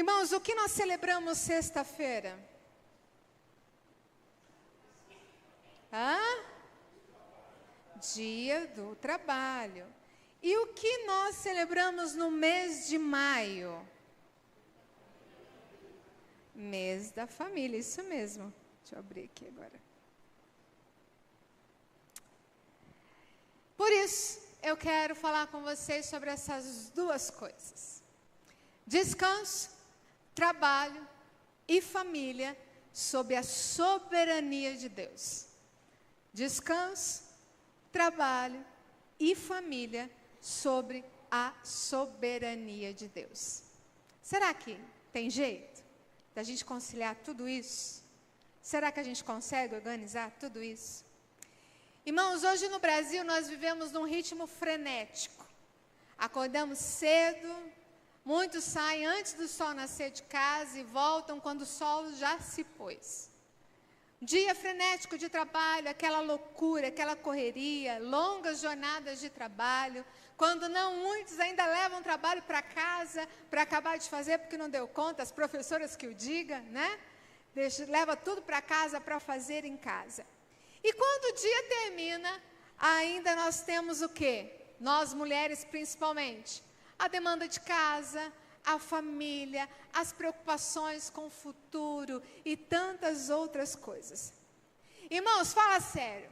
Irmãos, o que nós celebramos sexta-feira? Dia do trabalho. E o que nós celebramos no mês de maio? Mês da família, isso mesmo. Deixa eu abrir aqui agora. Por isso, eu quero falar com vocês sobre essas duas coisas. Descanso, trabalho e família sob a soberania de Deus. Descanso, trabalho e família sobre a soberania de Deus. Será que tem jeito da gente conciliar tudo isso? Será que a gente consegue organizar tudo isso? Irmãos, hoje no Brasil nós vivemos num ritmo frenético. Acordamos cedo, muitos saem antes do sol nascer de casa e voltam quando o sol já se pôs. Dia frenético de trabalho, aquela loucura, aquela correria, longas jornadas de trabalho, quando não muitos ainda levam trabalho para casa para acabar de fazer porque não deu conta, as professoras que o digam, né? Leva tudo para casa para fazer em casa. E quando o dia termina, ainda nós temos o quê? Nós mulheres principalmente, a demanda de casa, a família, as preocupações com o futuro e tantas outras coisas. Irmãos, fala sério.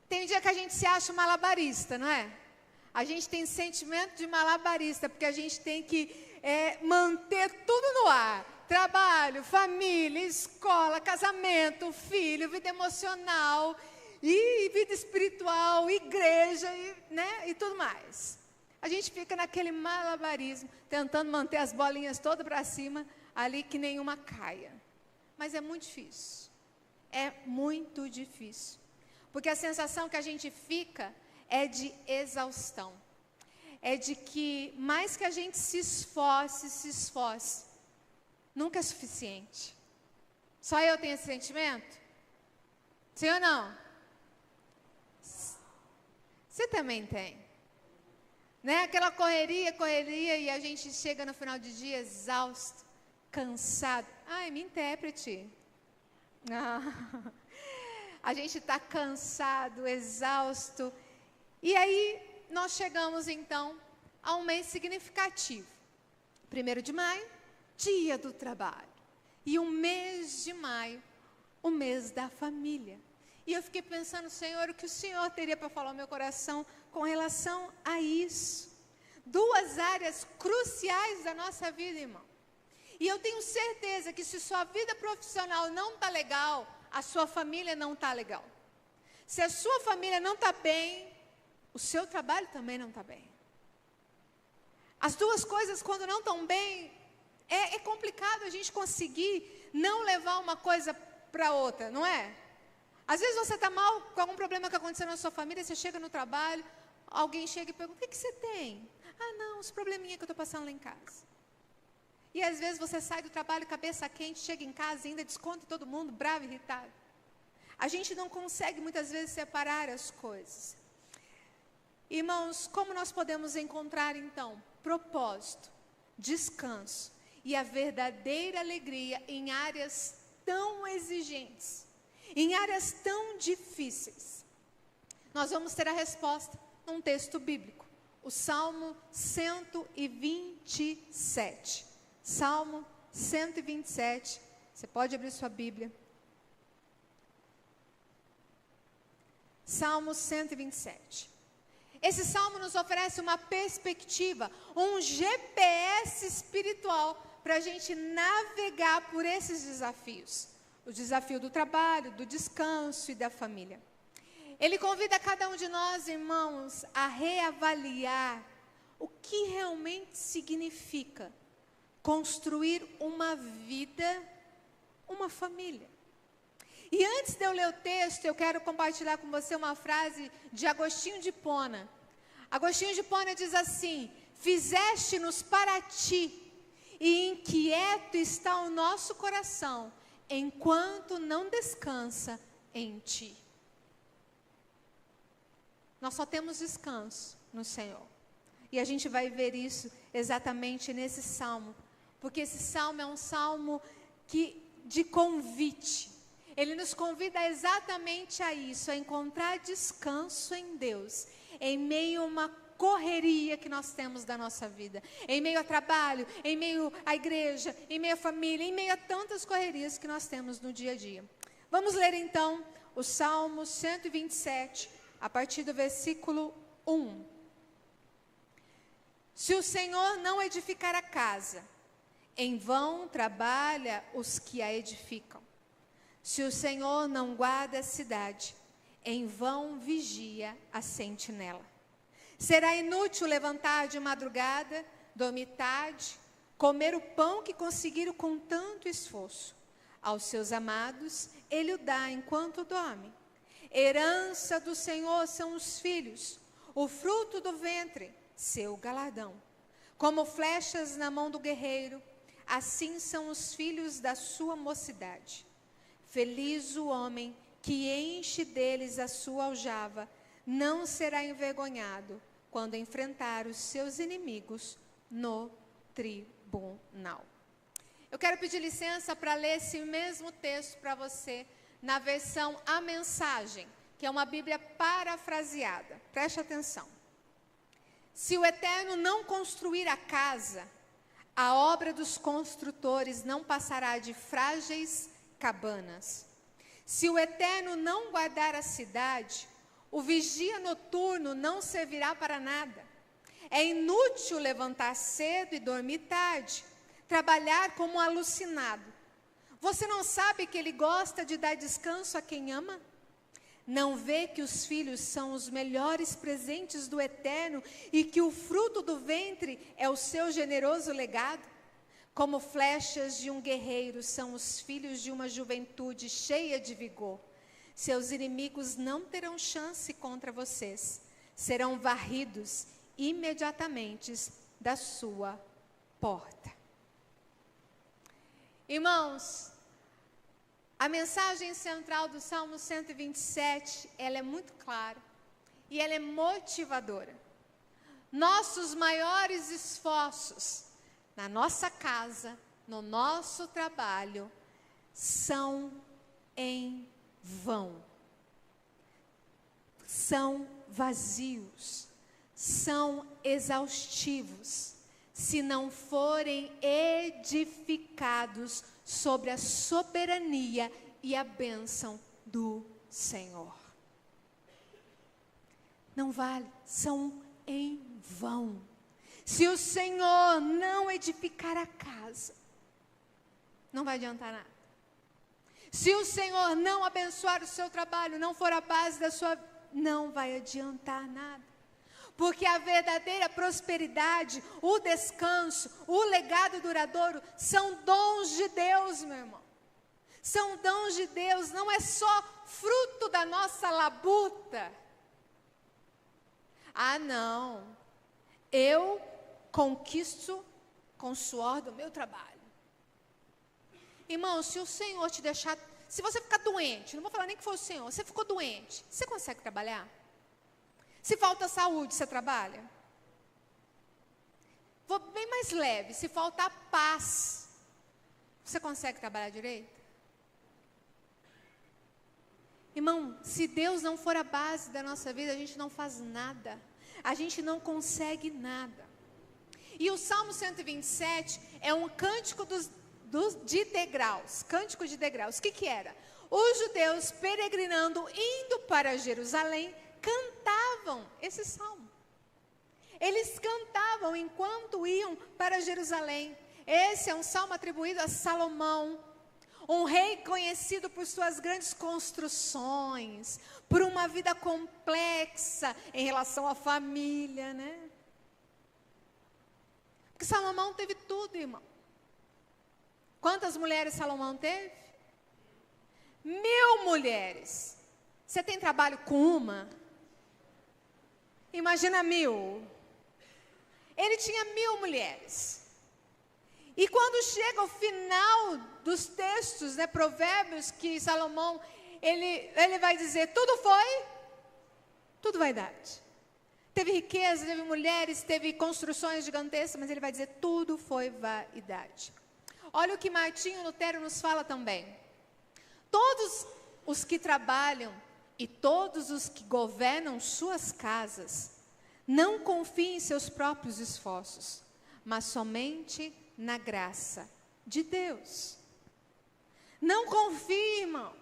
Tem um dia que a gente se acha malabarista, não é? A gente tem sentimento de malabarista, porque a gente tem que manter tudo no ar. Trabalho, família, escola, casamento, filho, vida emocional, e vida espiritual, igreja, e tudo mais. A gente fica naquele malabarismo, tentando manter as bolinhas todas para cima, ali que nenhuma caia. Mas é muito difícil. É muito difícil. Porque a sensação que a gente fica é de exaustão. É de que, mais que a gente se esforce, nunca é suficiente. Só eu tenho esse sentimento? Sim ou não? Você também tem. Né? Aquela correria, e a gente chega no final de dia exausto, cansado. Ai, me intérprete. A gente está cansado, exausto. E aí, nós chegamos então a um mês significativo. 1º de maio, dia do trabalho. E o mês de maio, o mês da família. E eu fiquei pensando, Senhor, o que o Senhor teria para falar ao meu coração com relação a isso. 2 áreas cruciais da nossa vida, irmão. E eu tenho certeza que se sua vida profissional não está legal, a sua família não está legal. Se a sua família não está bem, o seu trabalho também não está bem. As duas coisas, quando não estão bem, é complicado a gente conseguir não levar uma coisa para outra, não é? Às vezes você está mal com algum problema que aconteceu na sua família, você chega no trabalho, alguém chega e pergunta, o que você tem? Ah, não, os probleminha que eu estou passando lá em casa. E às vezes você sai do trabalho, cabeça quente, chega em casa e ainda desconta todo mundo, bravo, irritado. A gente não consegue muitas vezes separar as coisas. Irmãos, como nós podemos encontrar então propósito, descanso e a verdadeira alegria em áreas tão exigentes, em áreas tão difíceis? Nós vamos ter a resposta num texto bíblico, o Salmo 127. Salmo 127, você pode abrir sua Bíblia. Salmo 127. Esse salmo nos oferece uma perspectiva, um GPS espiritual para a gente navegar por esses desafios. O desafio do trabalho, do descanso e da família. Ele convida cada um de nós, irmãos, a reavaliar o que realmente significa construir uma vida, uma família. E antes de eu ler o texto, eu quero compartilhar com você uma frase de Agostinho de Hipona. Agostinho de Hipona diz assim: fizeste-nos para ti, e inquieto está o nosso coração, enquanto não descansa em ti. Nós só temos descanso no Senhor. E a gente vai ver isso exatamente nesse salmo. porque esse salmo é um salmo de convite. Ele nos convida exatamente a isso, a encontrar descanso em Deus, em meio a uma correria que nós temos da nossa vida, em meio a trabalho, em meio à igreja, em meio à família, em meio a tantas correrias que nós temos no dia a dia. Vamos ler então o Salmo 127, a partir do versículo 1. Se o Senhor não edificar a casa, em vão trabalha os que a edificam. Se o Senhor não guarda a cidade, em vão vigia a sentinela. Será inútil levantar de madrugada, dormir tarde, comer o pão que conseguiram com tanto esforço. Aos seus amados, ele o dá enquanto dorme. Herança do Senhor são os filhos, o fruto do ventre, seu galardão. Como flechas na mão do guerreiro, assim são os filhos da sua mocidade. Feliz o homem que enche deles a sua aljava, não será envergonhado quando enfrentar os seus inimigos no tribunal. Eu quero pedir licença para ler esse mesmo texto para você na versão A Mensagem, que é uma Bíblia parafraseada. Preste atenção. Se o Eterno não construir a casa, a obra dos construtores não passará de frágeis cabanas. Se o Eterno não guardar a cidade, o vigia noturno não servirá para nada. É inútil levantar cedo e dormir tarde, trabalhar como um alucinado. Você não sabe que ele gosta de dar descanso a quem ama? Não vê que os filhos são os melhores presentes do Eterno e que o fruto do ventre é o seu generoso legado? Como flechas de um guerreiro são os filhos de uma juventude cheia de vigor. Seus inimigos não terão chance contra vocês. Serão varridos imediatamente da sua porta. Irmãos, a mensagem central do Salmo 127, ela é muito clara e ela é motivadora. Nossos maiores esforços na nossa casa, no nosso trabalho, são em vão. São vazios, são exaustivos, se não forem edificados sobre a soberania e a bênção do Senhor. Não vale, são em vão. Se o Senhor não edificar a casa, não vai adiantar nada. Se o Senhor não abençoar o seu trabalho, não for a base da sua, não vai adiantar nada. Porque a verdadeira prosperidade, o descanso, o legado duradouro, são dons de Deus, meu irmão. São dons de Deus, não é só fruto da nossa labuta. Ah, não. Eu conquisto com o suor do meu trabalho. Irmão, se o Senhor te deixar, se você ficar doente, não vou falar nem que foi o Senhor, você ficou doente, você consegue trabalhar? Se falta saúde, você trabalha? Vou bem mais leve, se faltar paz, você consegue trabalhar direito? Irmão, se Deus não for a base da nossa vida, a gente não faz nada. A gente não consegue nada. E o Salmo 127 é um cântico de degraus. Cântico de degraus. O que era? Os judeus peregrinando, indo para Jerusalém, cantavam esse salmo. Eles cantavam enquanto iam para Jerusalém. Esse é um salmo atribuído a Salomão, um rei conhecido por suas grandes construções, por uma vida complexa em relação à família, né? Porque Salomão teve tudo, irmão. Quantas mulheres Salomão teve? 1000 mulheres. Você tem trabalho com uma? Imagina 1000. Ele tinha 1000 mulheres. E quando chega o final dos textos, né, provérbios, que Salomão, ele vai dizer, tudo foi, tudo vaidade. teve riqueza, teve mulheres, teve construções gigantescas, mas ele vai dizer, tudo foi vaidade. Olha o que Martinho Lutero nos fala também. Todos os que trabalham e todos os que governam suas casas, não confiem em seus próprios esforços, mas somente na graça de Deus. Não confie, irmão.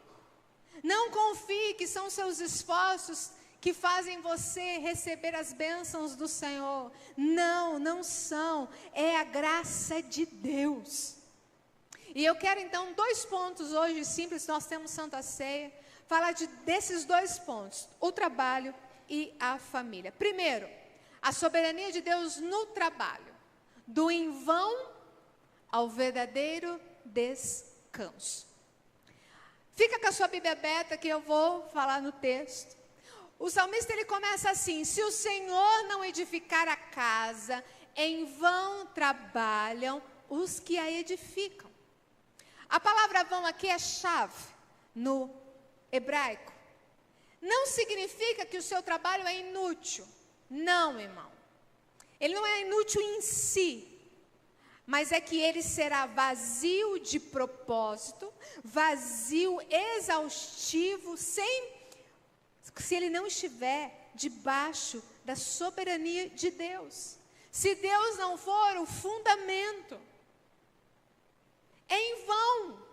Não confie que são seus esforços que fazem você receber as bênçãos do Senhor. Não, não são. É a graça de Deus. E eu quero então 2 pontos hoje simples, nós temos Santa Ceia, falar desses 2 pontos, o trabalho e a família. Primeiro, a soberania de Deus no trabalho, do em vão ao verdadeiro descanso. Fica com a sua Bíblia aberta que eu vou falar no texto. O salmista ele começa assim: se o Senhor não edificar a casa, em vão trabalham os que a edificam. A palavra vão aqui é chave no hebraico. Não significa que o seu trabalho é inútil. Não, irmão. Ele não é inútil em si, mas é que ele será vazio de propósito, vazio, exaustivo, se ele não estiver debaixo da soberania de Deus. Se Deus não for o fundamento, é em vão.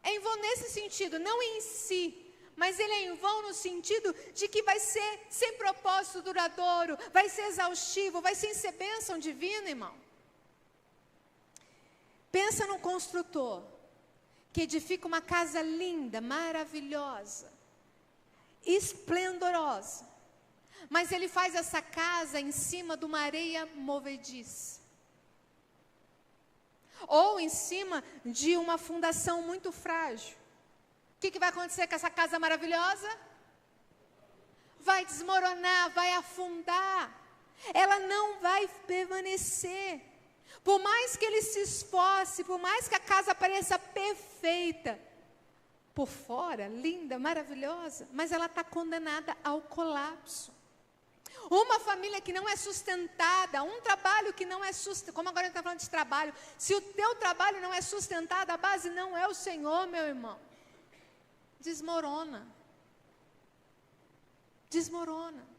É em vão nesse sentido, não em si, mas ele é em vão no sentido de que vai ser sem propósito duradouro, vai ser exaustivo, vai sem ser bênção divina, irmão. Pensa num construtor que edifica uma casa linda, maravilhosa, esplendorosa, mas ele faz essa casa em cima de uma areia movediça, ou em cima de uma fundação muito frágil. O que vai acontecer com essa casa maravilhosa? Vai desmoronar, vai afundar, ela não vai permanecer. Por mais que ele se esforce, por mais que a casa pareça perfeita, por fora, linda, maravilhosa, mas ela está condenada ao colapso. Uma família que não é sustentada, um trabalho que não é sustentado, como agora a gente está falando de trabalho, se o teu trabalho não é sustentado, a base não é o Senhor, meu irmão, desmorona. Desmorona.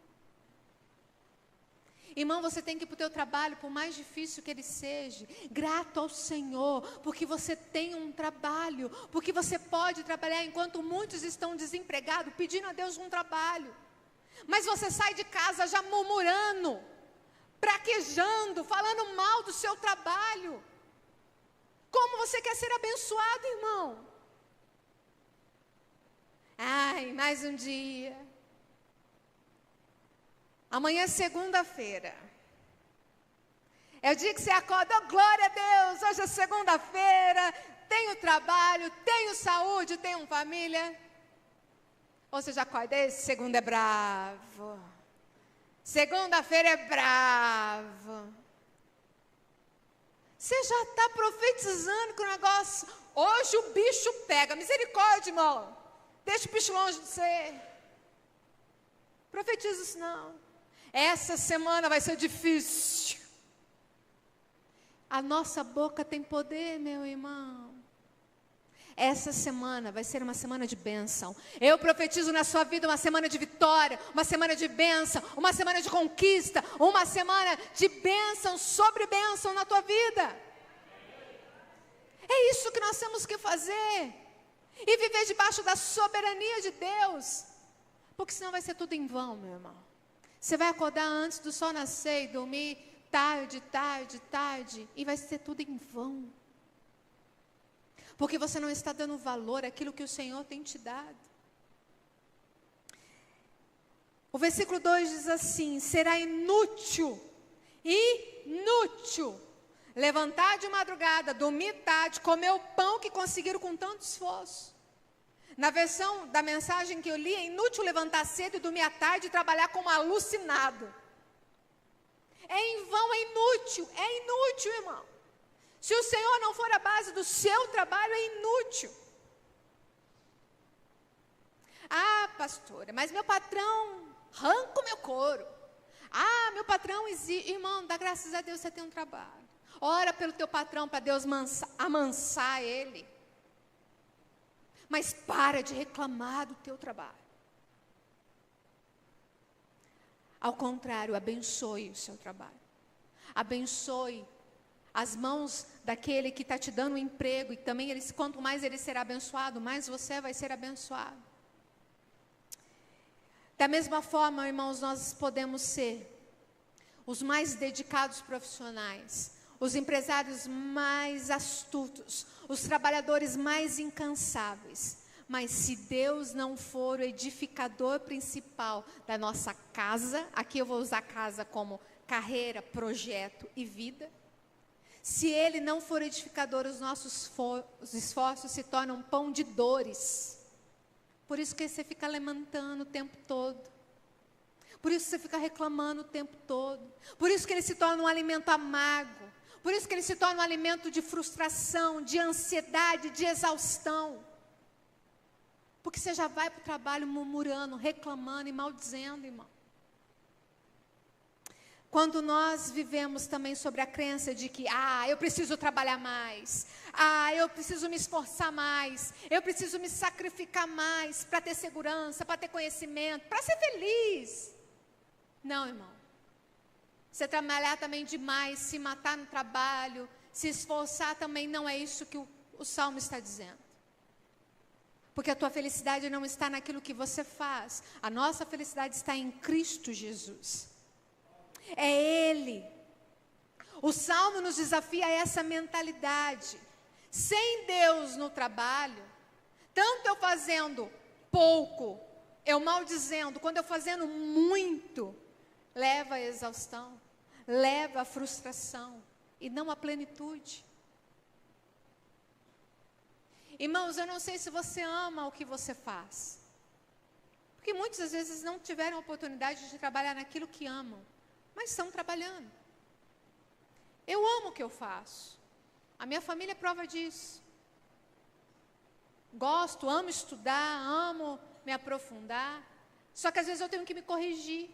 Irmão, você tem que ir para o teu trabalho, por mais difícil que ele seja, grato ao Senhor, porque você tem um trabalho, porque você pode trabalhar enquanto muitos estão desempregados, pedindo a Deus um trabalho. Mas você sai de casa já murmurando, praquejando, falando mal do seu trabalho. Como você quer ser abençoado, irmão? Ai, mais um dia. Amanhã é segunda-feira. É o dia que você acorda, oh, glória a Deus, hoje é segunda-feira, tenho trabalho, tenho saúde, tenho família. Ou você já acorda, esse segunda é bravo. Segunda-feira é bravo. Você já está profetizando que o negócio, hoje o bicho pega, misericórdia, irmão. Deixa o bicho longe de você. Profetiza isso não. Essa semana vai ser difícil. A nossa boca tem poder, meu irmão. Essa semana vai ser uma semana de bênção. Eu profetizo na sua vida uma semana de vitória, uma semana de bênção, uma semana de conquista, uma semana de bênção sobre bênção na tua vida. É isso que nós temos que fazer. E viver debaixo da soberania de Deus. Porque senão vai ser tudo em vão, meu irmão. Você vai acordar antes do sol nascer e dormir tarde, e vai ser tudo em vão. Porque você não está dando valor àquilo que o Senhor tem te dado. O versículo 2 diz assim: será inútil, levantar de madrugada, dormir tarde, comer o pão que conseguiram com tanto esforço. Na versão da mensagem que eu li, é inútil levantar cedo e dormir à tarde e trabalhar como alucinado. É em vão, é inútil, irmão. Se o Senhor não for a base do seu trabalho, é inútil. Ah, pastora, mas meu patrão arranca o meu couro. Ah, meu patrão exige. Irmão, dá graças a Deus você tem um trabalho. Ora pelo teu patrão para Deus amansar ele. Mas para de reclamar do teu trabalho. Ao contrário, abençoe o seu trabalho. Abençoe as mãos daquele que está te dando um emprego. E também, quanto mais ele será abençoado, mais você vai ser abençoado. Da mesma forma, irmãos, nós podemos ser os mais dedicados profissionais, os empresários mais astutos, os trabalhadores mais incansáveis. Mas se Deus não for o edificador principal da nossa casa, aqui eu vou usar casa como carreira, projeto e vida. Se Ele não for edificador, os nossos esforços se tornam pão de dores. Por isso que você fica lamentando o tempo todo. Por isso que você fica reclamando o tempo todo. Por isso que ele se torna um alimento amargo. Por isso que ele se torna um alimento de frustração, de ansiedade, de exaustão. Porque você já vai para o trabalho murmurando, reclamando e maldizendo, irmão. Quando nós vivemos também sobre a crença de que, eu preciso trabalhar mais, eu preciso me esforçar mais, eu preciso me sacrificar mais para ter segurança, para ter conhecimento, para ser feliz. Não, irmão. Você trabalhar também demais, se matar no trabalho, se esforçar também não é isso que o Salmo está dizendo. Porque a tua felicidade não está naquilo que você faz. A nossa felicidade está em Cristo Jesus. É Ele. O Salmo nos desafia a essa mentalidade. Sem Deus no trabalho, tanto eu fazendo pouco, eu maldizendo, quando eu fazendo muito, leva à exaustão, leva à frustração e não à plenitude. Irmãos, eu não sei se você ama o que você faz. Porque muitas às vezes não tiveram oportunidade de trabalhar naquilo que amam, mas estão trabalhando. Eu amo o que eu faço. A minha família é prova disso. Gosto, amo estudar, amo me aprofundar. Só que às vezes eu tenho que me corrigir.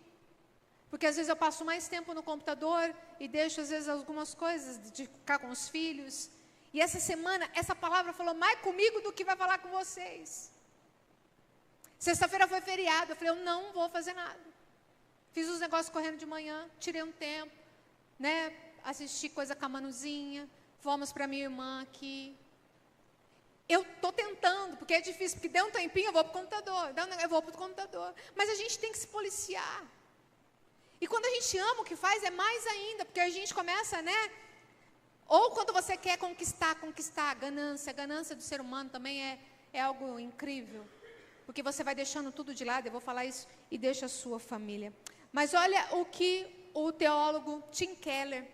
Porque às vezes eu passo mais tempo no computador e deixo às vezes algumas coisas de ficar com os filhos. E essa semana, essa palavra falou mais comigo do que vai falar com vocês. Sexta-feira foi feriado, eu falei, eu não vou fazer nada. Fiz os negócios correndo de manhã, tirei um tempo, né? Assisti coisa com a Manuzinha, fomos para minha irmã aqui. Eu estou tentando, porque é difícil, porque deu um tempinho, eu vou para o computador, eu vou para o computador. Mas a gente tem que se policiar. E quando a gente ama o que faz, é mais ainda, porque a gente começa, né? Ou quando você quer conquistar, a ganância do ser humano também é algo incrível. Porque você vai deixando tudo de lado, eu vou falar isso, e deixa a sua família. Mas olha o que o teólogo Tim Keller,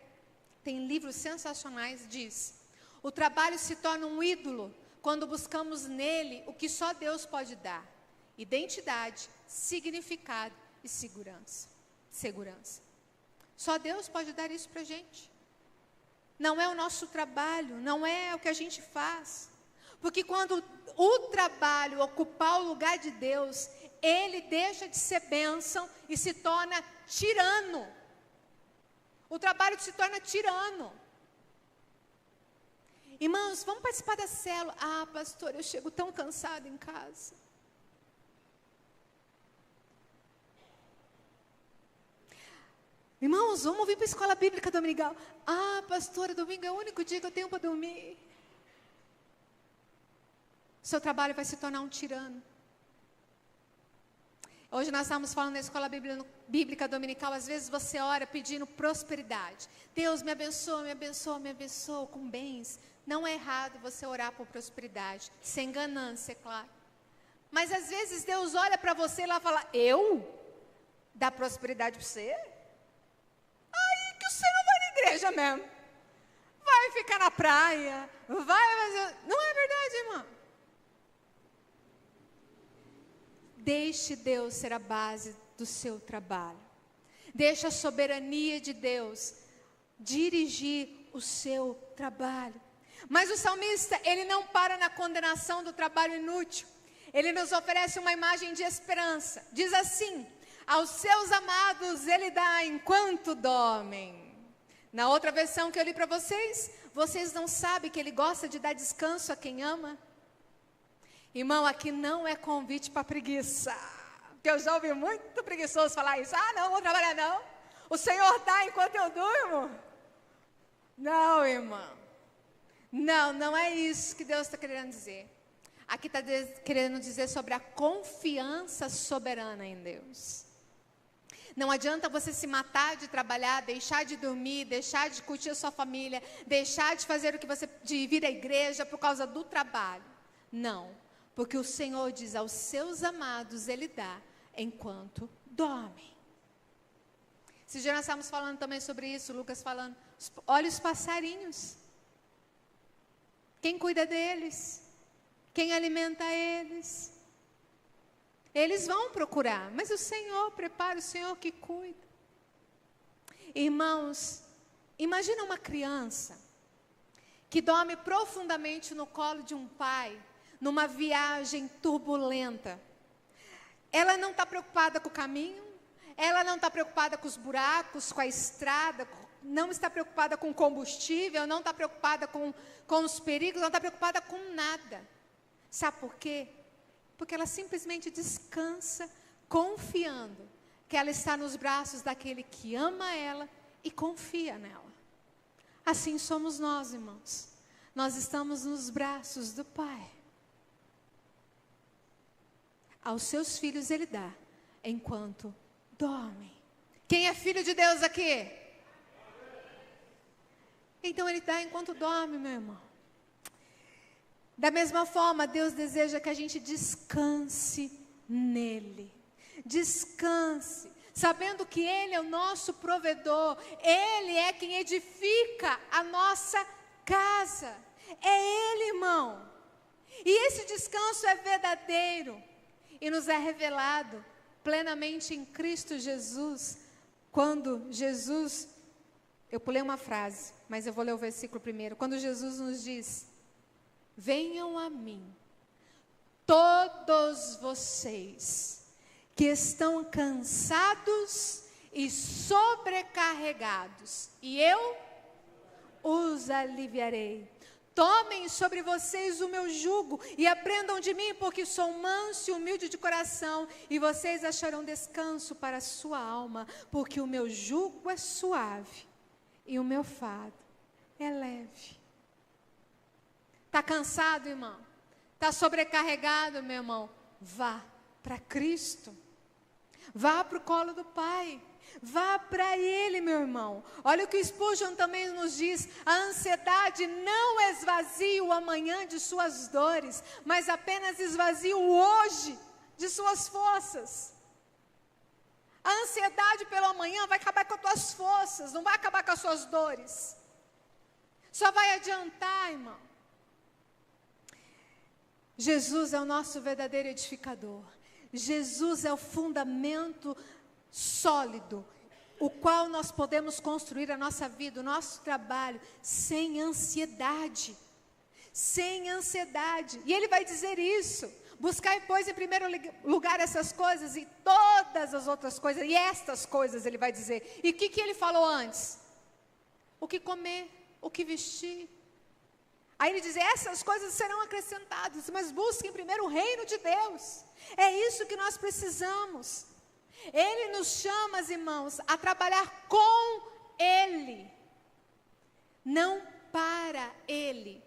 tem livros sensacionais, diz. O trabalho se torna um ídolo quando buscamos nele o que só Deus pode dar. Identidade, significado e segurança. Só Deus pode dar isso para a gente. Não é o nosso trabalho, não é o que a gente faz. Porque quando o trabalho ocupar o lugar de Deus, ele deixa de ser bênção e se torna tirano. O trabalho se torna tirano. Irmãos, vamos participar da célula. Pastor, eu chego tão cansado em casa. Irmãos, vamos vir para a escola bíblica dominical. Pastora, domingo é o único dia que eu tenho para dormir. Seu trabalho vai se tornar um tirano. Hoje nós estamos falando na escola bíblica dominical. Às vezes você ora pedindo prosperidade. Deus me abençoa, me abençoa, me abençoa com bens. Não é errado você orar por prosperidade. Sem ganância, é claro. Mas às vezes Deus olha para você e lá fala, eu? Dar prosperidade para você? Aí que você não vai na igreja mesmo. Vai ficar na praia. Vai fazer... Não é verdade, irmão? Deixe Deus ser a base do seu trabalho. Deixe a soberania de Deus dirigir o seu trabalho. Mas o salmista, ele não para na condenação do trabalho inútil. Ele nos oferece uma imagem de esperança. Diz assim, Aos seus amados Ele dá enquanto dormem. Na outra versão que eu li para vocês, vocês não sabem que Ele gosta de dar descanso a quem ama? Irmão, aqui não é convite para preguiça. Porque eu já ouvi muito preguiçoso falar isso. Ah, não, vou trabalhar não. O Senhor dá enquanto eu durmo. Não, irmão. Não é isso que Deus está querendo dizer. Aqui está querendo dizer sobre a confiança soberana em Deus. Não adianta você se matar de trabalhar, deixar de dormir, deixar de curtir a sua família, deixar de fazer o que você, de vir à igreja por causa do trabalho. Não, porque o Senhor diz aos seus amados, Ele dá enquanto dormem. Esse dia nós estávamos falando também sobre isso, Lucas falando, olha os passarinhos. Quem cuida deles? Quem alimenta eles? Eles vão procurar, mas o Senhor prepara, o Senhor que cuida. Irmãos, imagina uma criança que dorme profundamente no colo de um pai, numa viagem turbulenta. Ela não está preocupada com o caminho, ela não está preocupada com os buracos, com a estrada, não está preocupada com o combustível, não está preocupada com os perigos, não está preocupada com nada. Sabe por quê? Porque ela simplesmente descansa, confiando que ela está nos braços daquele que ama ela e confia nela. Assim somos nós, irmãos. Nós estamos nos braços do Pai. Aos seus filhos Ele dá, enquanto dormem. Quem é filho de Deus aqui? Então Ele dá enquanto dorme, meu irmão. Da mesma forma, Deus deseja que a gente descanse nele. Descanse, sabendo que Ele é o nosso provedor. Ele é quem edifica a nossa casa. É Ele, irmão. E esse descanso é verdadeiro e nos é revelado plenamente em Cristo Jesus. Quando Jesus, eu pulei uma frase, mas eu vou ler o versículo primeiro. Quando Jesus nos diz: venham a mim, todos vocês que estão cansados e sobrecarregados, e eu os aliviarei. Tomem sobre vocês o meu jugo e aprendam de mim, porque sou manso e humilde de coração, e vocês acharão descanso para a sua alma, porque o meu jugo é suave e o meu fardo é leve. Está cansado, irmão? Está sobrecarregado, meu irmão? Vá para Cristo. Vá para o colo do Pai. Vá para Ele, meu irmão. Olha o que o Spurgeon também nos diz: a ansiedade não esvazia o amanhã de suas dores, mas apenas esvazia o hoje de suas forças. A ansiedade pelo amanhã vai acabar com as tuas forças, não vai acabar com as suas dores. Só vai adiantar, irmão. Jesus é o nosso verdadeiro edificador. Jesus é o fundamento sólido, o qual nós podemos construir a nossa vida, o nosso trabalho, sem ansiedade. Sem ansiedade. E Ele vai dizer isso: buscai, pois, em primeiro lugar essas coisas, e todas as outras coisas, e estas coisas Ele vai dizer. E o que Ele falou antes? O que comer, o que vestir. Aí Ele diz: essas coisas serão acrescentadas, mas busquem primeiro o reino de Deus. É isso que nós precisamos. Ele nos chama, irmãos, a trabalhar com Ele, não para Ele,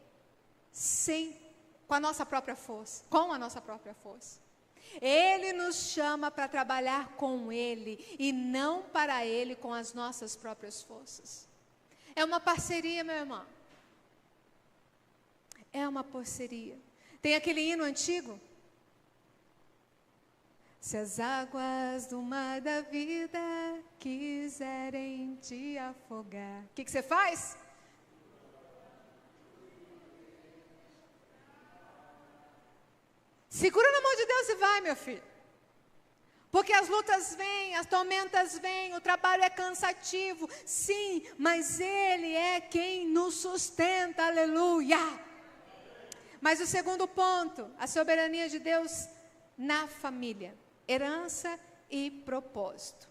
com a nossa própria força, com a nossa própria força. Ele nos chama para trabalhar com Ele e não para Ele com as nossas próprias forças. É uma parceria, meu irmão. É uma parceria. Tem aquele hino antigo: se as águas do mar da vida quiserem te afogar, o que você faz? Segura na mão de Deus e vai, meu filho. Porque as lutas vêm, as tormentas vêm, o trabalho é cansativo, sim, mas Ele é quem nos sustenta, aleluia. Mas o segundo ponto, a soberania de Deus na família. Herança e propósito.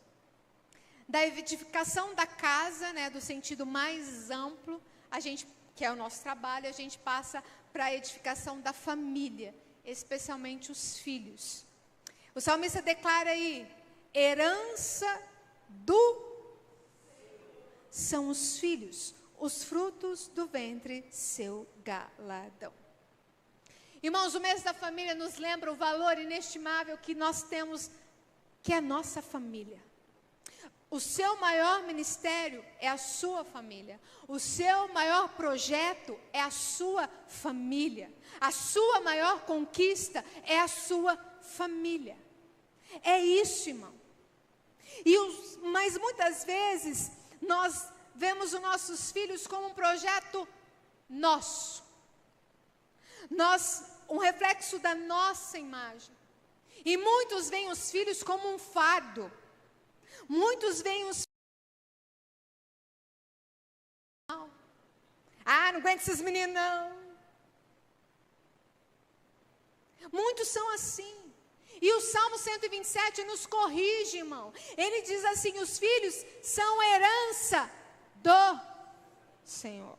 Da edificação da casa, né, do sentido mais amplo, que é o nosso trabalho, a gente passa para a edificação da família, especialmente os filhos. O salmista declara aí, herança são os filhos, os frutos do ventre, seu galardão. Irmãos, o mês da família nos lembra o valor inestimável que nós temos, que é a nossa família. O seu maior ministério é a sua família. O seu maior projeto é a sua família. A sua maior conquista é a sua família. É isso, irmão. Mas muitas vezes nós vemos os nossos filhos como um projeto nosso. Um reflexo da nossa imagem. E muitos veem os filhos como um fardo. Muitos veem os filhos. Não aguento esses meninos, não. Muitos são assim. E o Salmo 127 nos corrige, irmão. Ele diz assim: os filhos são herança do Senhor.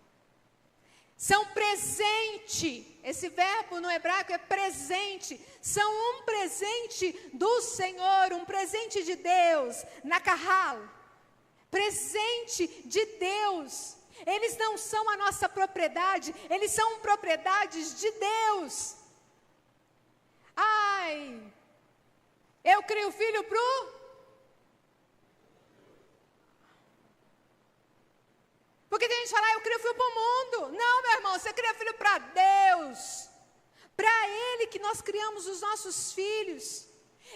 São presente. Esse verbo no hebraico é presente. São um presente do Senhor, um presente de Deus. Nakahal. Presente de Deus. Eles não são a nossa propriedade, eles são propriedades de Deus. Eu crio filho Porque tem gente que fala, eu crio filho para o mundo. Não, meu irmão, você cria filho para Deus. Para Ele que nós criamos os nossos filhos.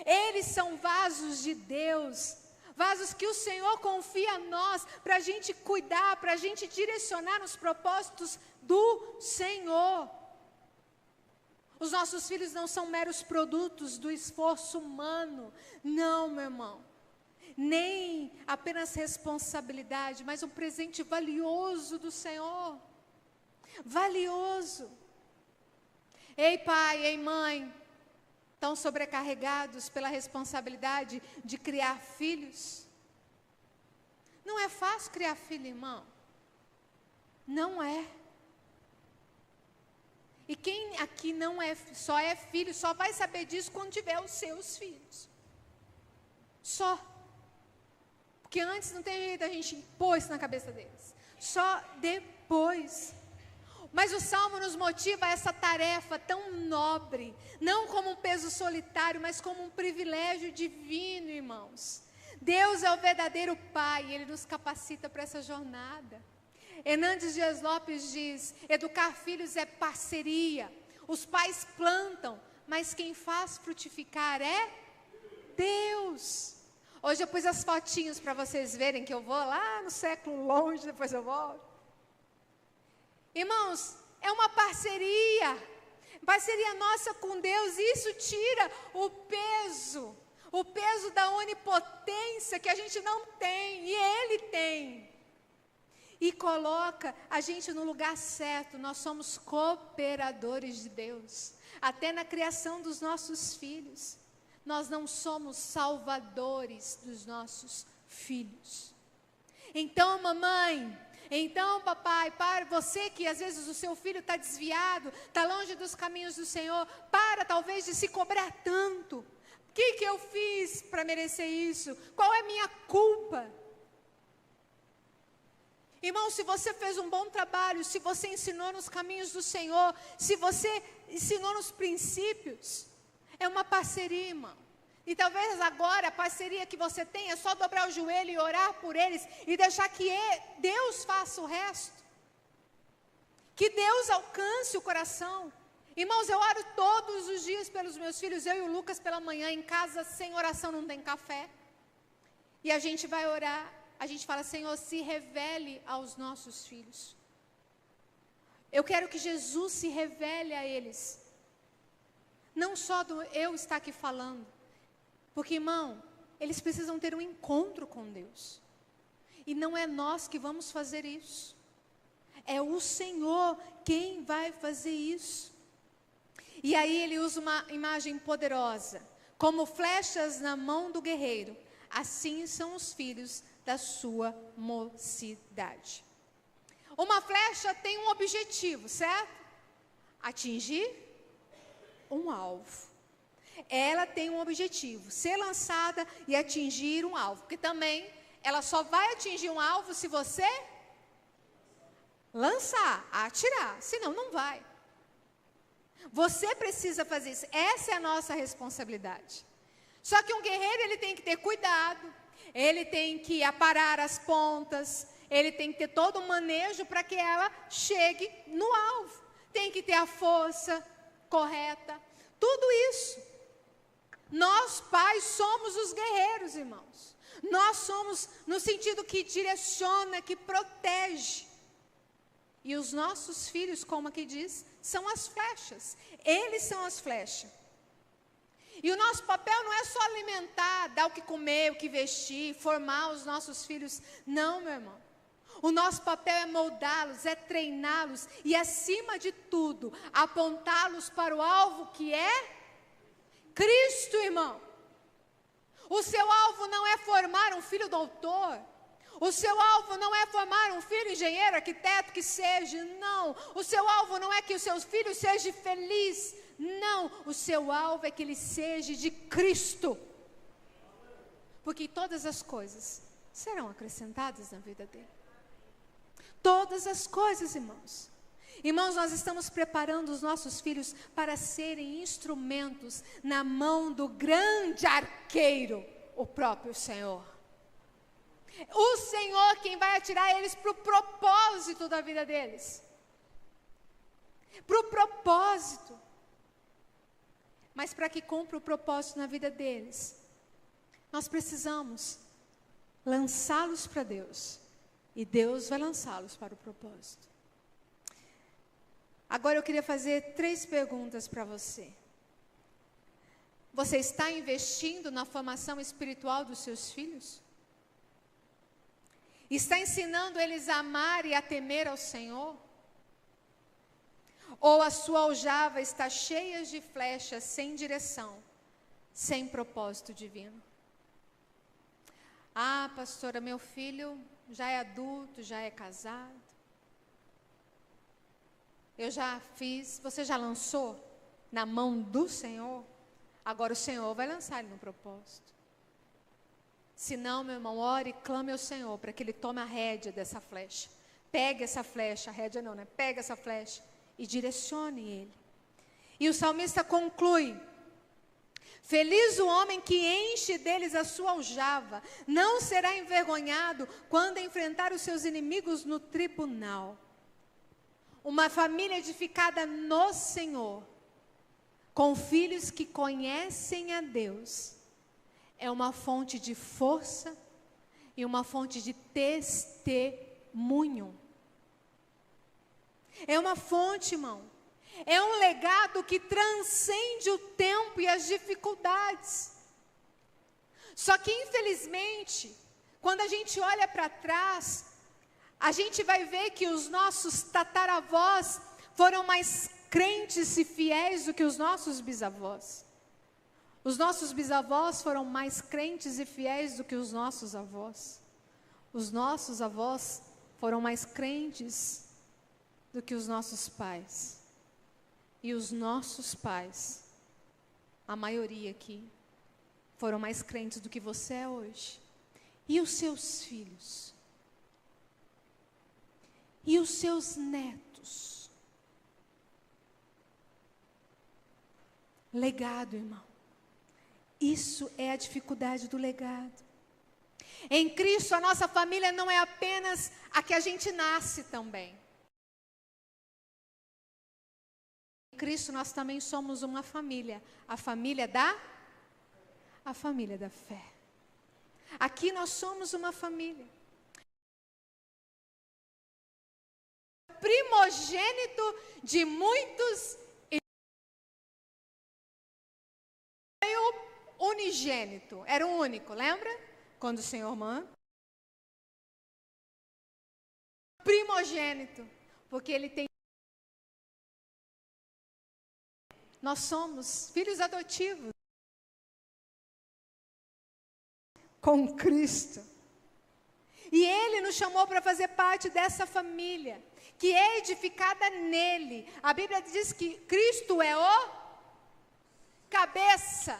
Eles são vasos de Deus. Vasos que o Senhor confia a nós, para a gente cuidar, para a gente direcionar nos propósitos do Senhor. Os nossos filhos não são meros produtos do esforço humano. Não, meu irmão. Nem apenas responsabilidade, mas um presente valioso do Senhor. Valioso. Ei, pai, ei, mãe, tão sobrecarregados pela responsabilidade de criar filhos? Não é fácil criar filho, irmão. Não é. E quem aqui só é filho, só vai saber disso quando tiver os seus filhos. Só. Porque antes não tem jeito, a gente impor isso na cabeça deles. Só depois. Mas o Salmo nos motiva a essa tarefa tão nobre. Não como um peso solitário, mas como um privilégio divino, irmãos. Deus é o verdadeiro Pai, e Ele nos capacita para essa jornada. Hernandes Dias Lopes diz, educar filhos é parceria. Os pais plantam, mas quem faz frutificar é Deus. Hoje eu pus as fotinhos para vocês verem que eu vou lá no século longe, depois eu volto. Irmãos, é uma parceria nossa com Deus, e isso tira o peso da onipotência que a gente não tem, e Ele tem. E coloca a gente no lugar certo. Nós somos cooperadores de Deus, até na criação dos nossos filhos. Nós não somos salvadores dos nossos filhos. Então, mamãe, então, papai, para você que às vezes o seu filho está desviado, está longe dos caminhos do Senhor, para talvez de se cobrar tanto. O que eu fiz para merecer isso? Qual é a minha culpa? Irmão, se você fez um bom trabalho, se você ensinou nos caminhos do Senhor, se você ensinou nos princípios, é uma parceria, irmão. E talvez agora a parceria que você tem é só dobrar o joelho e orar por eles e deixar que Deus faça o resto. Que Deus alcance o coração. Irmãos, eu oro todos os dias pelos meus filhos, eu e o Lucas pela manhã, em casa sem oração não tem café. E a gente vai orar, a gente fala, Senhor, se revele aos nossos filhos. Eu quero que Jesus se revele a eles. Não só eu estar aqui falando. Porque, irmão, eles precisam ter um encontro com Deus. E não é nós que vamos fazer isso. É o Senhor quem vai fazer isso. E aí ele usa uma imagem poderosa. Como flechas na mão do guerreiro, assim são os filhos da sua mocidade. Uma flecha tem um objetivo, certo? Atingir um alvo. Ela tem um objetivo, ser lançada e atingir um alvo. Porque também ela só vai atingir um alvo se você lançar, atirar. Senão não vai. Você precisa fazer isso. Essa é a nossa responsabilidade. Só que um guerreiro, ele tem que ter cuidado. Ele tem que aparar as pontas. Ele tem que ter todo um manejo para que ela chegue no alvo. Tem que ter a força correta. Tudo isso. Nós, pais, somos os guerreiros, irmãos. Nós somos no sentido que direciona, que protege. E os nossos filhos, como aqui diz, são as flechas. Eles são as flechas. E o nosso papel não é só alimentar, dar o que comer, o que vestir, formar os nossos filhos. Não, meu irmão. O nosso papel é moldá-los, é treiná-los e, acima de tudo, apontá-los para o alvo que é Cristo, irmão. O seu alvo não é formar um filho doutor. O seu alvo não é formar um filho engenheiro, arquiteto, que seja. Não. O seu alvo não é que os seus filhos sejam felizes. Não. O seu alvo é que ele seja de Cristo. Porque todas as coisas serão acrescentadas na vida dele. Todas as coisas, irmãos. Irmãos, nós estamos preparando os nossos filhos para serem instrumentos na mão do grande arqueiro, o próprio Senhor. O Senhor quem vai atirar eles para o propósito da vida deles. Para o propósito. Mas para que cumpra o propósito na vida deles, nós precisamos lançá-los para Deus. E Deus vai lançá-los para o propósito. Agora eu queria fazer 3 perguntas para você. Você está investindo na formação espiritual dos seus filhos? Está ensinando eles a amar e a temer ao Senhor? Ou a sua aljava está cheia de flechas sem direção, sem propósito divino? Ah, pastora, meu filho já é adulto, já é casado. Eu já fiz, você já lançou na mão do Senhor? Agora o Senhor vai lançar ele no propósito. Se não, meu irmão, ore e clame ao Senhor para que ele tome a rédea dessa flecha. Pegue essa flecha, a rédea não, né? Pegue essa flecha e direcione ele. E o salmista conclui: feliz o homem que enche deles a sua aljava, não será envergonhado quando enfrentar os seus inimigos no tribunal. Uma família edificada no Senhor, com filhos que conhecem a Deus, é uma fonte de força e uma fonte de testemunho. É uma fonte, irmão. É um legado que transcende o tempo e as dificuldades. Só que, infelizmente, quando a gente olha para trás, a gente vai ver que os nossos tataravós foram mais crentes e fiéis do que os nossos bisavós. Os nossos bisavós foram mais crentes e fiéis do que os nossos avós. Os nossos avós foram mais crentes do que os nossos pais. E os nossos pais, a maioria aqui, foram mais crentes do que você é hoje. E os seus filhos? E os seus netos? Legado, irmão. Isso é a dificuldade do legado. Em Cristo, a nossa família não é apenas a que a gente nasce também. Em Cristo, nós também somos uma família. A família da fé. Aqui nós somos uma família. Primogênito de muitos e unigênito. Era o único, lembra? Quando o Senhor manda. Primogênito, porque ele tem. Nós somos filhos adotivos. com Cristo. E Ele nos chamou para fazer parte dessa família, que é edificada nele. A Bíblia diz que Cristo é o cabeça.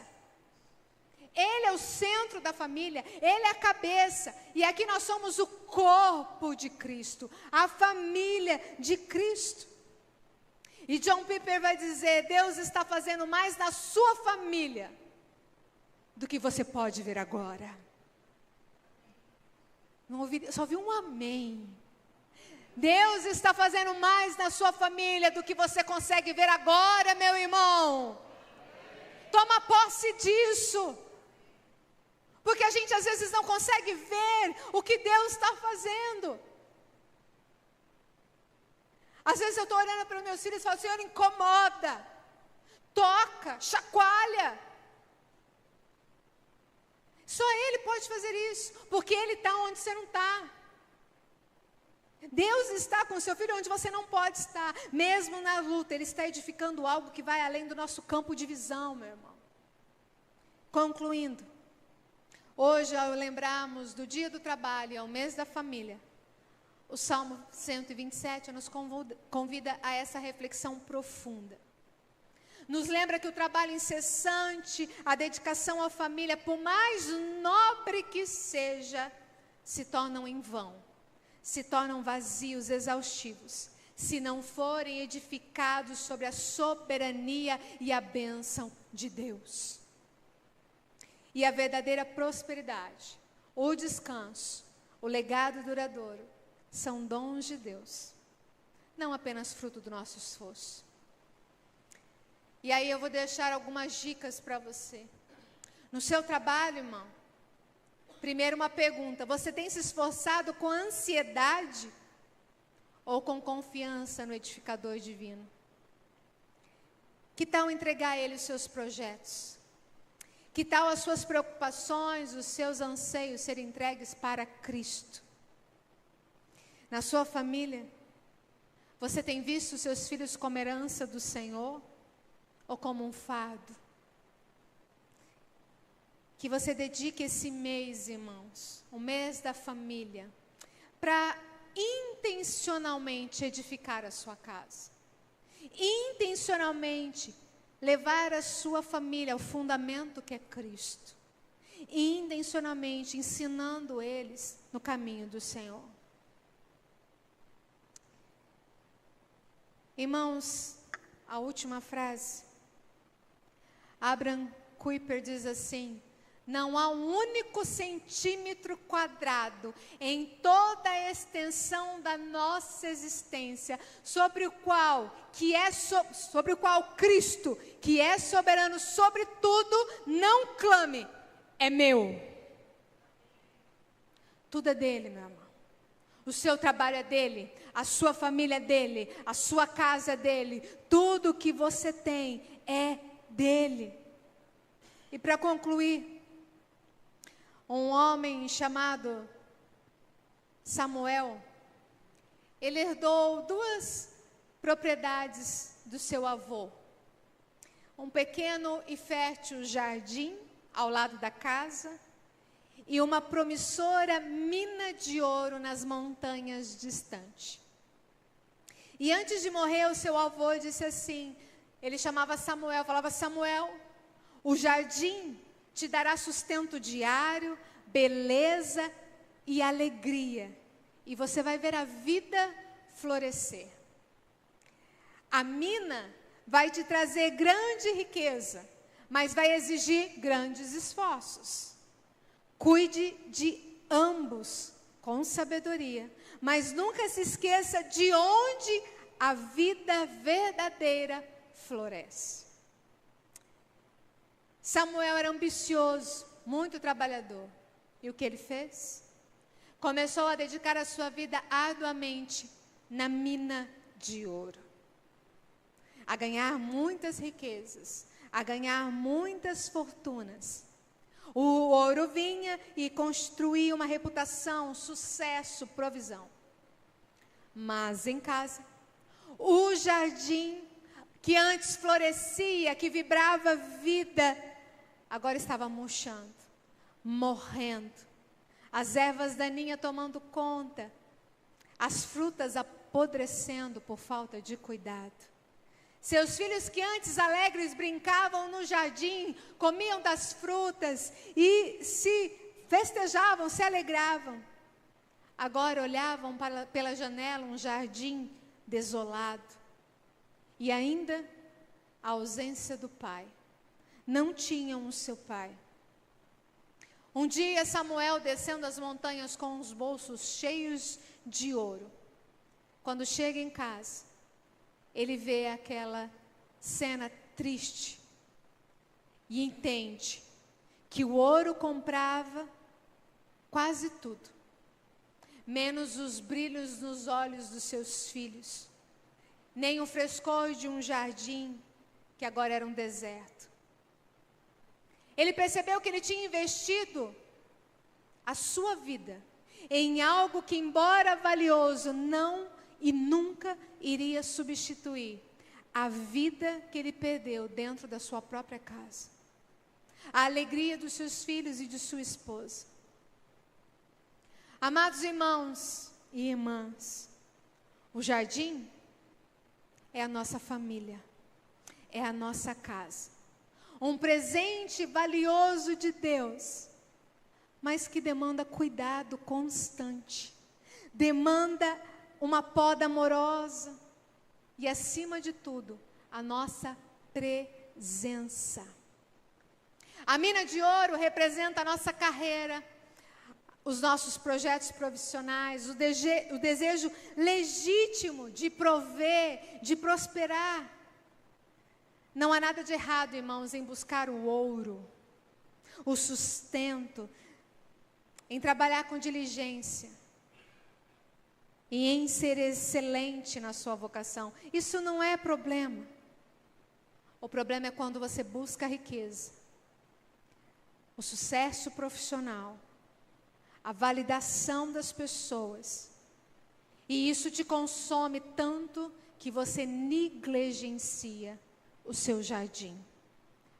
Ele é o centro da família, Ele é a cabeça. E aqui nós somos o corpo de Cristo, a família de Cristo. E John Piper vai dizer: Deus está fazendo mais na sua família do que você pode ver agora. Não ouvi, só ouvi um amém. Deus está fazendo mais na sua família do que você consegue ver agora, meu irmão. Toma posse disso. Porque a gente às vezes não consegue ver o que Deus está fazendo. Às vezes eu estou olhando para os meus filhos e falo: Senhor, incomoda, toca, chacoalha. Só Ele pode fazer isso, porque Ele está onde você não está. Deus está com o seu filho onde você não pode estar. Mesmo na luta, Ele está edificando algo que vai além do nosso campo de visão, meu irmão. Concluindo, hoje, ao lembrarmos do dia do trabalho e ao mês da família, o Salmo 127 nos convida a essa reflexão profunda. Nos lembra que o trabalho incessante, a dedicação à família, por mais nobre que seja, se tornam em vão, se tornam vazios, exaustivos, se não forem edificados sobre a soberania e a bênção de Deus. E a verdadeira prosperidade, o descanso, o legado duradouro, são dons de Deus, não apenas fruto do nosso esforço. E aí eu vou deixar algumas dicas para você. No seu trabalho, irmão, primeiro uma pergunta: você tem se esforçado com ansiedade ou com confiança no edificador divino? Que tal entregar a Ele os seus projetos? Que tal as suas preocupações, os seus anseios serem entregues para Cristo? Na sua família, você tem visto seus filhos como herança do Senhor ou como um fardo? Que você dedique esse mês, irmãos, o mês da família, para intencionalmente edificar a sua casa. Intencionalmente levar a sua família ao fundamento que é Cristo. E intencionalmente ensinando eles no caminho do Senhor. Irmãos, a última frase. Abraham Kuyper diz assim: não há um único centímetro quadrado em toda a extensão da nossa existência sobre o qual Cristo, que é soberano sobre tudo, não clame: é meu. Tudo é dele, meu irmão. O seu trabalho é dele, a sua família é dele, a sua casa é dele, tudo que você tem é dele. E para concluir, um homem chamado Samuel, ele herdou 2 propriedades do seu avô. Um pequeno e fértil jardim ao lado da casa e uma promissora mina de ouro nas montanhas distantes. E antes de morrer, o seu avô disse assim, ele chamava Samuel, falava: Samuel, o jardim te dará sustento diário, beleza e alegria. E você vai ver a vida florescer. A mina vai te trazer grande riqueza, mas vai exigir grandes esforços. Cuide de ambos com sabedoria, mas nunca se esqueça de onde a vida verdadeira floresce. Samuel era ambicioso, muito trabalhador. E o que ele fez? Começou a dedicar a sua vida arduamente na mina de ouro. A ganhar muitas riquezas, a ganhar muitas fortunas. O ouro vinha e construía uma reputação, sucesso, provisão. Mas em casa, o jardim que antes florescia, que vibrava vida, agora estava murchando. morrendo, as ervas daninhas tomando conta, as frutas apodrecendo por falta de cuidado. Seus filhos que antes alegres brincavam no jardim, comiam das frutas e se festejavam, se alegravam. Agora olhavam pela janela um jardim desolado. E ainda a ausência do pai. Não tinham o seu pai. Um dia Samuel descendo as montanhas com os bolsos cheios de ouro. Quando chega em casa, ele vê aquela cena triste e entende que o ouro comprava quase tudo, menos os brilhos nos olhos dos seus filhos, nem o frescor de um jardim que agora era um deserto. Ele percebeu que ele tinha investido a sua vida em algo que, embora valioso, não e nunca iria substituir a vida que ele perdeu dentro da sua própria casa, a alegria dos seus filhos e de sua esposa. Amados irmãos e irmãs, o jardim é a nossa família, é a nossa casa, um presente valioso de Deus, mas que demanda cuidado constante, demanda uma poda amorosa e, acima de tudo, a nossa presença. A mina de ouro representa a nossa carreira, os nossos projetos profissionais, o desejo legítimo de prover, de prosperar. Não há nada de errado, irmãos, em buscar o ouro, o sustento, em trabalhar com diligência e em ser excelente na sua vocação. Isso não é problema. O problema é quando você busca a riqueza, o sucesso profissional, a validação das pessoas, e isso te consome tanto que você negligencia o seu jardim,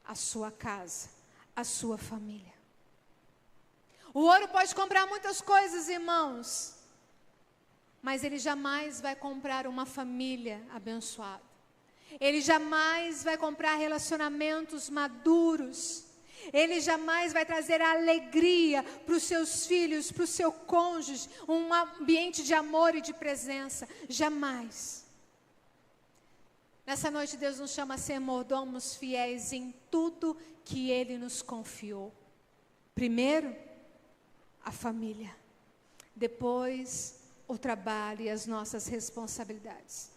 a sua casa, a sua família. O ouro pode comprar muitas coisas, irmãos, mas ele jamais vai comprar uma família abençoada. Ele jamais vai comprar relacionamentos maduros. Ele jamais vai trazer a alegria para os seus filhos, para o seu cônjuge, um ambiente de amor e de presença. Jamais. Nessa noite Deus nos chama a ser mordomos fiéis em tudo que Ele nos confiou. Primeiro, a família. Depois, o trabalho e as nossas responsabilidades.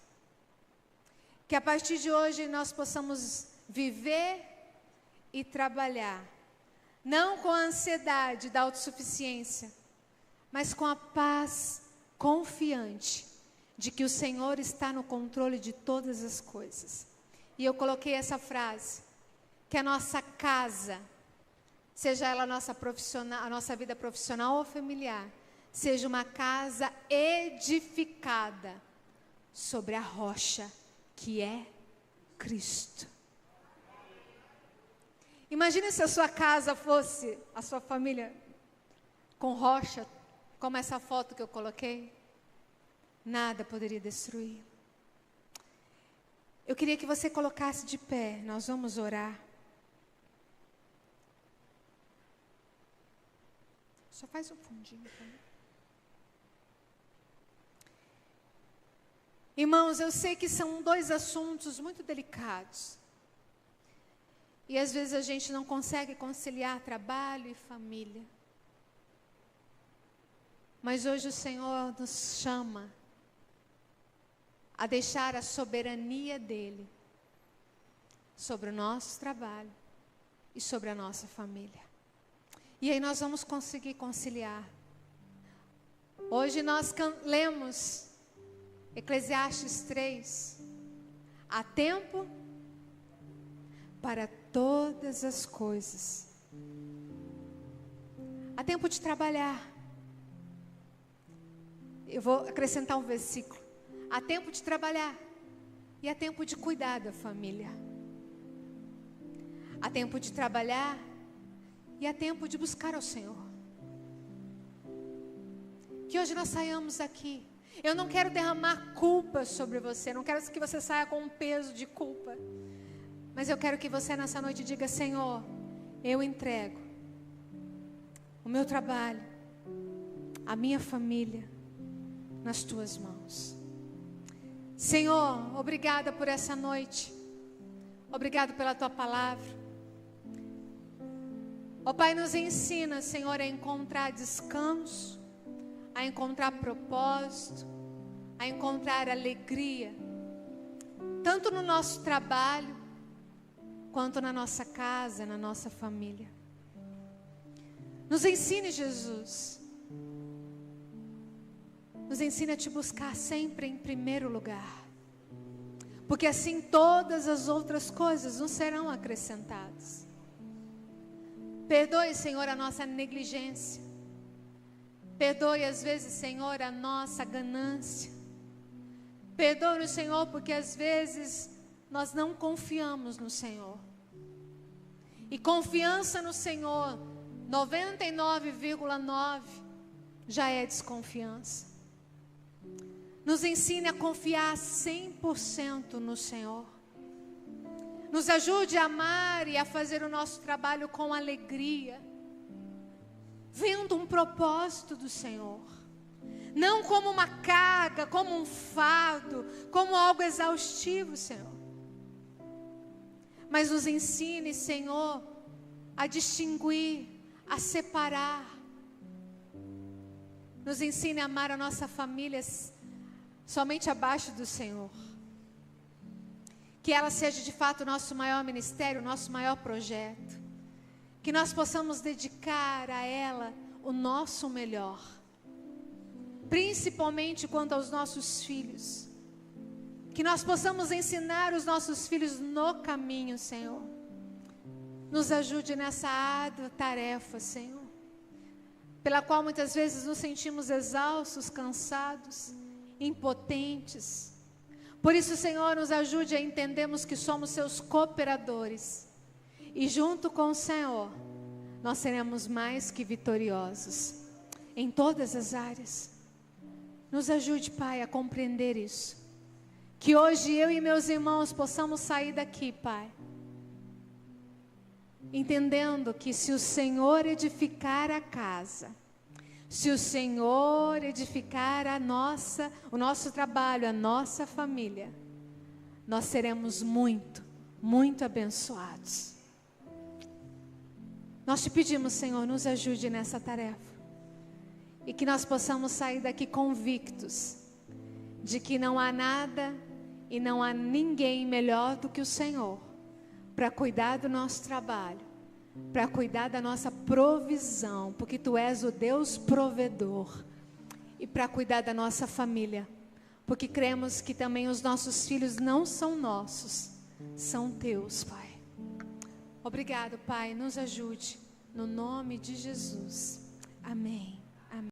Que a partir de hoje nós possamos viver e trabalhar, não com a ansiedade da autossuficiência, mas com a paz confiante de que o Senhor está no controle de todas as coisas. E eu coloquei essa frase, que a nossa casa, seja ela a nossa vida profissional ou familiar, seja uma casa edificada sobre a rocha que é Cristo. Imagine se a sua casa fosse, a sua família, com rocha, como essa foto que eu coloquei. Nada poderia destruir. Eu queria que você colocasse de pé, nós vamos orar. Só faz um fundinho para mim. Irmãos, eu sei que são dois assuntos muito delicados. E às vezes a gente não consegue conciliar trabalho e família. Mas hoje o Senhor nos chama a deixar a soberania dEle sobre o nosso trabalho e sobre a nossa família. E aí nós vamos conseguir conciliar. Hoje nós lemos Eclesiastes 3. Há tempo para todas as coisas. Há tempo de trabalhar. Eu vou acrescentar um versículo. Há tempo de trabalhar e há tempo de cuidar da família. Há tempo de trabalhar E é tempo de buscar ao Senhor. Que hoje nós saiamos daqui. Eu não quero derramar culpa sobre você. Não quero que você saia com um peso de culpa. Mas eu quero que você nessa noite diga: Senhor, eu entrego o meu trabalho, a minha família nas tuas mãos. Senhor, obrigada por essa noite. Obrigado pela tua palavra. Ó Pai, nos ensina, Senhor, a encontrar descanso, a encontrar propósito, a encontrar alegria, tanto no nosso trabalho, quanto na nossa casa, na nossa família. Nos ensine, Jesus. Nos ensine a te buscar sempre em primeiro lugar. Porque assim todas as outras coisas nos serão acrescentadas. Perdoe, Senhor, a nossa negligência. Perdoe às vezes, Senhor, a nossa ganância. Perdoe-nos, Senhor, porque às vezes nós não confiamos no Senhor. E confiança no Senhor, 99,9 já é desconfiança. Nos ensine a confiar 100% no Senhor. Nos ajude a amar e a fazer o nosso trabalho com alegria, vendo um propósito do Senhor. Não como uma carga, como um fardo, como algo exaustivo, Senhor. Mas nos ensine, Senhor, a distinguir, a separar. Nos ensine a amar a nossa família somente abaixo do Senhor. Que ela seja de fato o nosso maior ministério, o nosso maior projeto. Que nós possamos dedicar a ela o nosso melhor. Principalmente quanto aos nossos filhos. Que nós possamos ensinar os nossos filhos no caminho, Senhor. Nos ajude nessa árdua tarefa, Senhor. Pela qual muitas vezes nos sentimos exaustos, cansados, impotentes. Por isso, Senhor, nos ajude a entendermos que somos seus cooperadores. E junto com o Senhor, nós seremos mais que vitoriosos. Em todas as áreas. Nos ajude, Pai, a compreender isso. Que hoje eu e meus irmãos possamos sair daqui, Pai. Entendendo que se o Senhor edificar a casa, se o Senhor edificar o nosso trabalho, a nossa família, nós seremos muito, muito abençoados. Nós te pedimos, Senhor, nos ajude nessa tarefa. E que nós possamos sair daqui convictos de que não há nada e não há ninguém melhor do que o Senhor para cuidar do nosso trabalho, para cuidar da nossa provisão, porque Tu és o Deus provedor, e para cuidar da nossa família, porque cremos que também os nossos filhos não são nossos, são Teus, Pai. Obrigado, Pai, nos ajude, no nome de Jesus. Amém.